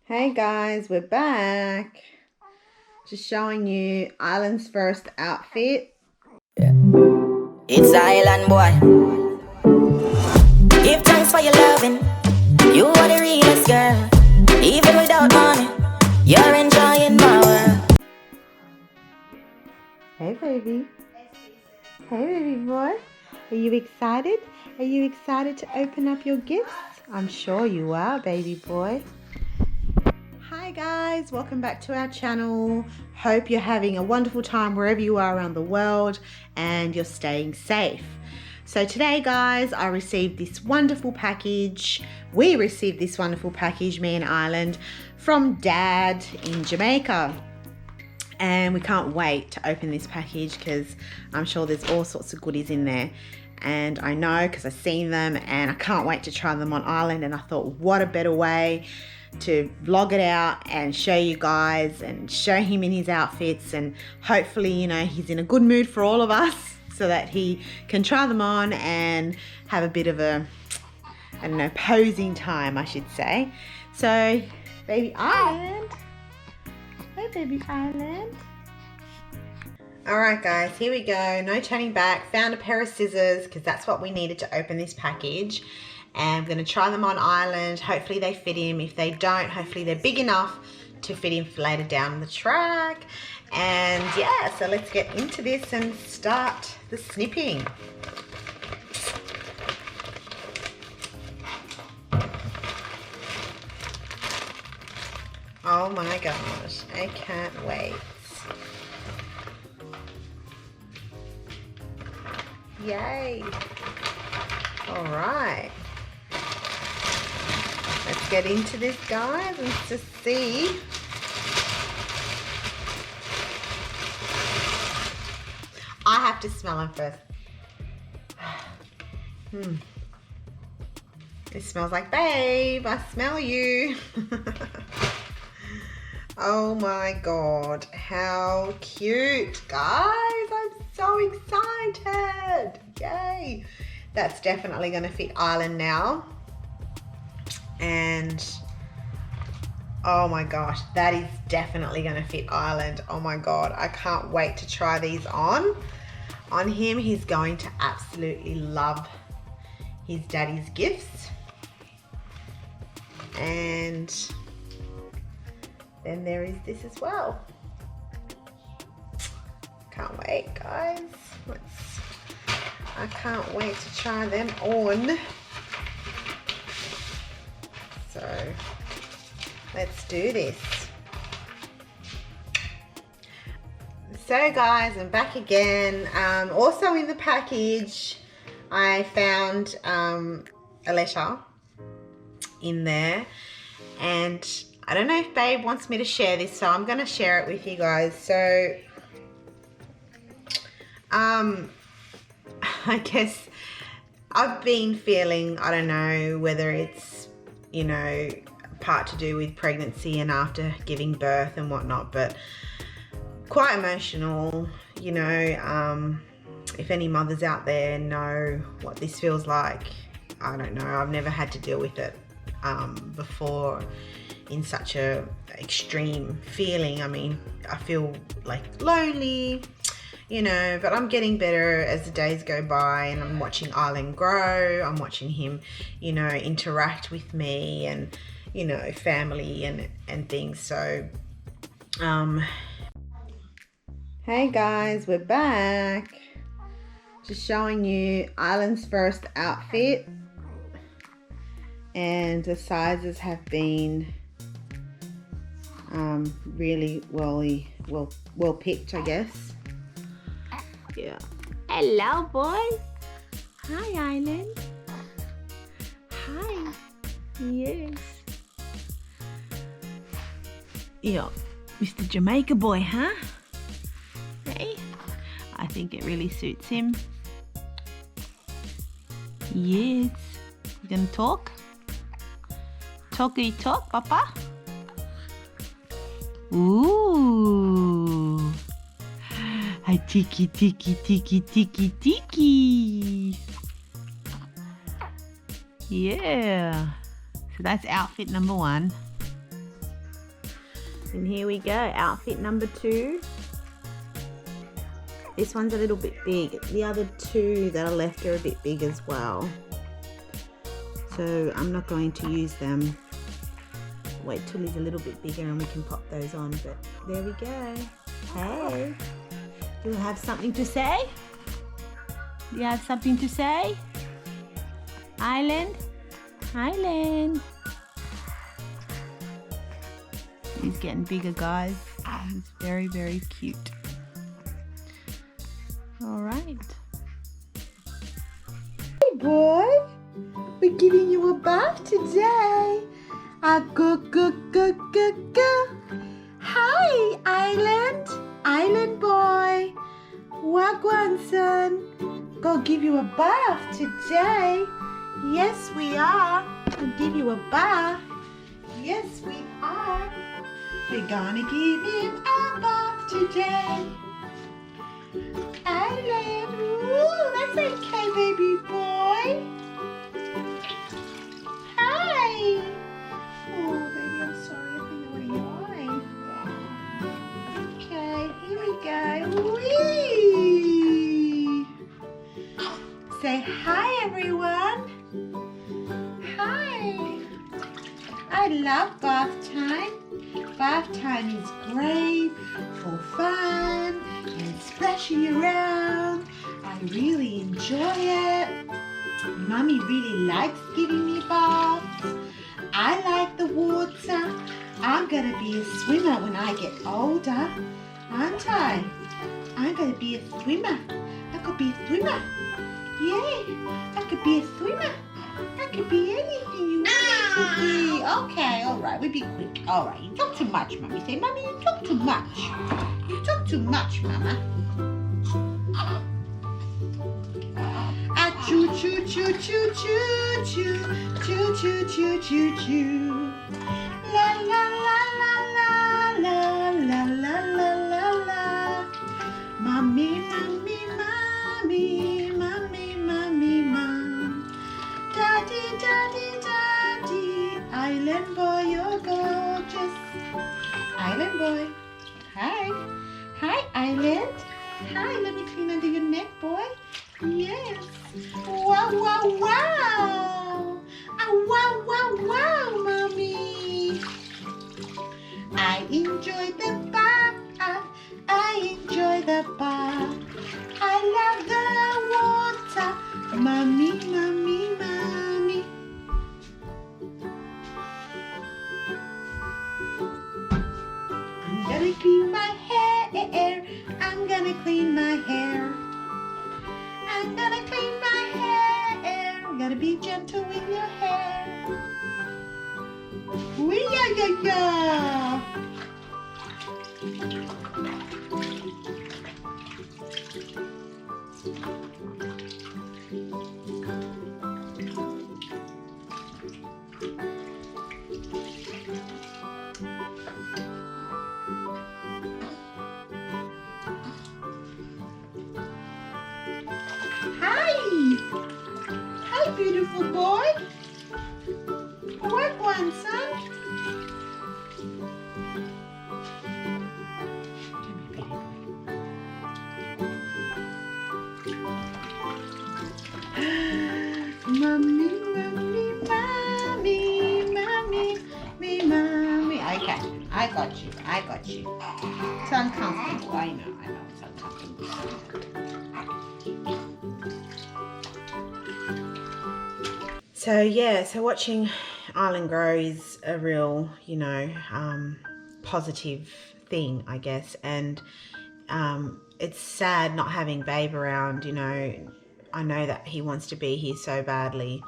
Hey guys, we're back. Just showing you Island's first outfit. Yeah. It's Island boy. Give thanks for your loving. You are the realest girl. Even without money, you're enjoying my world. Hey baby. Hey baby boy. Are you excited? Are you excited to open up your gifts? I'm sure you are, baby boy. Hi guys, welcome back to our channel. Hope you're having a wonderful time wherever you are around the world and you're staying safe. So today guys, I received this wonderful package. We received this wonderful package, me and Island, from Dad in Jamaica. And we can't wait to open this package because I'm sure there's all sorts of goodies in there. And I know because I've seen them and I can't wait to try them on Island. And I thought, what a better way to vlog it out and show you guys and show him in his outfits, and hopefully, you know, he's in a good mood for all of us so that he can try them on and have a bit of a, I don't know, posing time, I should say. So, baby Island. Hey, baby Island. Alright guys, here we go. No turning back. Found a pair of scissors because that's what we needed to open this package. And I'm going to try them on Island. Hopefully they fit him. If they don't, hopefully they're big enough to fit him for later down the track. And yeah, so let's get into this and start the snipping. Oh my gosh, I can't wait. Yay. All right. Let's get into this, guys, and just see. I have to smell them first. It smells like babe. I smell you. Oh my God, how cute, guys. I'm so excited. Yay. That's definitely going to fit Island now. And oh my gosh, that is definitely going to fit Island. Oh my God, I can't wait to try these on him. He's going to absolutely love his daddy's gifts. And then there is this as well. Can't wait, guys. I can't wait to try them on. So let's do this. So guys, I'm back again. Also in the package, I found a letter in there, and I don't know if babe wants me to share this, so I'm going to share it with you guys. So I guess I've been feeling, I don't know whether it's, you know, part to do with pregnancy and after giving birth and whatnot, but quite emotional, you know. If any mothers out there know what this feels like, I don't know. I've never had to deal with it before in such a extreme feeling. I mean, I feel like lonely, you know, but I'm getting better as the days go by, and I'm watching Island grow. I'm watching him, you know, interact with me and, you know, family and things. So, hey guys, we're back. Just showing you Island's first outfit. And the sizes have been really well picked, I guess. Yeah. Hello, boys. Hi, Island. Hi. Yes. Yeah, Mr. Jamaica boy, huh? Hey, I think it really suits him. Yes. You gonna talk? Talky talk, Papa? Ooh. Hi, tiki, tiki, tiki, tiki, tiki. Yeah. So that's outfit number one. And here we go, outfit number 2. This one's a little bit big. The other 2 that are left are a bit big as well. So I'm not going to use them. Wait till he's a little bit bigger and we can pop those on. But there we go. Hey, you have something to say? Do you have something to say? Island? Island. He's getting bigger, guys. He's very, very cute. All right. Hey, boy. We're giving you a bath today. Go, go, go, go, go. Hi, Island. Island boy. Wagwan, son. Go give you a bath today. Yes, we are. We'll give you a bath. Yes, we are. We're gonna give him a bath today. Island. Ooh, that's okay, baby boy. Hi. Oh, baby, I'm sorry. I think I want your eye. Okay, here we go. Whee! Say hi, everyone. Hi. I love bath time. Bath time is great for fun and splashing around. I really enjoy it. Mommy really likes giving me baths. I like the water. I'm gonna be a swimmer when I get older, aren't I? I'm gonna be a swimmer. I could be a swimmer. Yay! I could be a swimmer. I could be anything you want me to be. Okay, alright, we'll be quick. Alright, you talk too much, Mommy. Say, Mommy, you talk too much. You talk too much, Mama. Choo choo choo choo choo choo choo choo choo choo choo. La la la la la la la la la la la. Mommy, mommy, mommy, mommy, mommy, mom. Daddy, daddy, daddy. Island boy, you're gorgeous. Island boy. Hi. Hi, Island. Hi, let me clean under your neck, boy. Yes. Wow, wow, wow. Wow, wow, wow, Mommy. I enjoy the bath. I enjoy the bath. I love the water. Mommy, mommy, mommy. I'm gonna clean my hair. I'm gonna clean my hair. I'm gonna clean my hair. I'm gonna be gentle with your hair. Ooh, yeah, yeah, yeah. Hi, beautiful boy. What one, son? Mommy, mommy, mommy, mommy, me, mommy. Okay, I got you. I got you. It's uncomfortable. I know it's uncomfortable. So yeah, so watching Island grow is a real, positive thing, I guess. And it's sad not having Babe around, I know that he wants to be here so badly,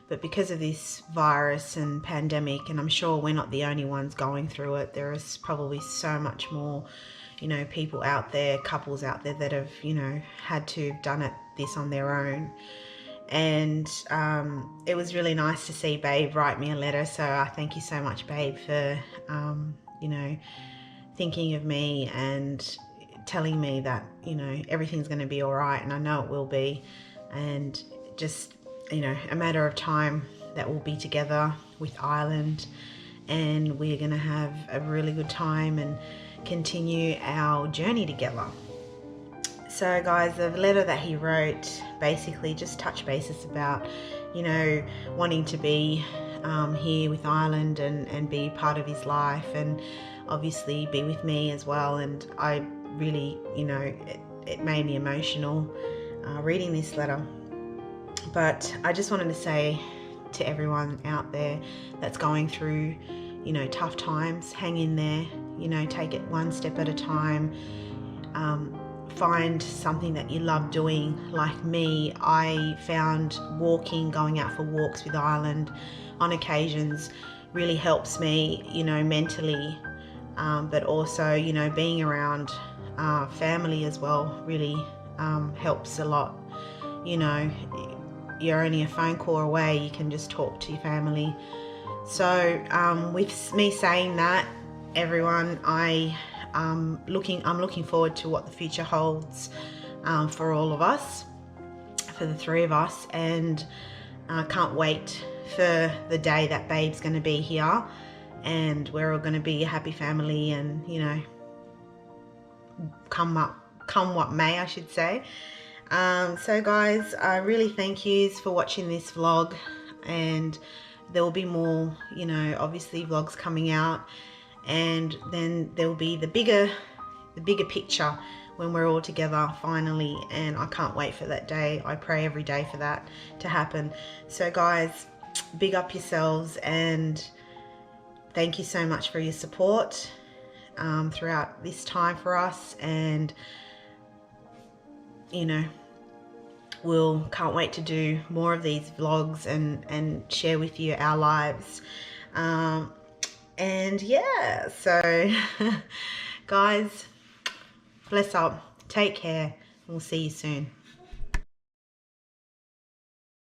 but because of this virus and pandemic, and I'm sure we're not the only ones going through it, there is probably so much more, people out there, couples out there that have, had to have done this on their own. And it was really nice to see Babe write me a letter. So I thank you so much, Babe, for, thinking of me and telling me that, everything's going to be all right. And I know it will be. And just, a matter of time that we'll be together with Island and we're going to have a really good time and continue our journey together. So guys, the letter that he wrote basically just touched bases about, you know, wanting to be here with Ireland and be part of his life, and obviously be with me as well. And I really, you know, it made me emotional reading this letter. But I just wanted to say to everyone out there that's going through, you know, tough times, hang in there, you know, take it one step at a time. Find something that you love doing. Like me, I found walking, going out for walks with Ireland on occasions really helps me, you know, mentally, but also, you know, being around family as well really helps a lot. You know, you're only a phone call away, you can just talk to your family. So with me saying that, everyone, I'm looking forward to what the future holds for all of us, for the three of us, and I can't wait for the day that Babe's going to be here and we're all going to be a happy family, and, you know, come what may, I should say. So guys, I really thank yous for watching this vlog, and there will be more, you know, obviously vlogs coming out, and then there will be the bigger picture when we're all together finally, and I can't wait for that day. I pray every day for that to happen. So guys, big up yourselves, and thank you so much for your support throughout this time for us, and, you know, can't wait to do more of these vlogs and share with you our lives. And yeah, so guys, bless up, take care, and we'll see you soon.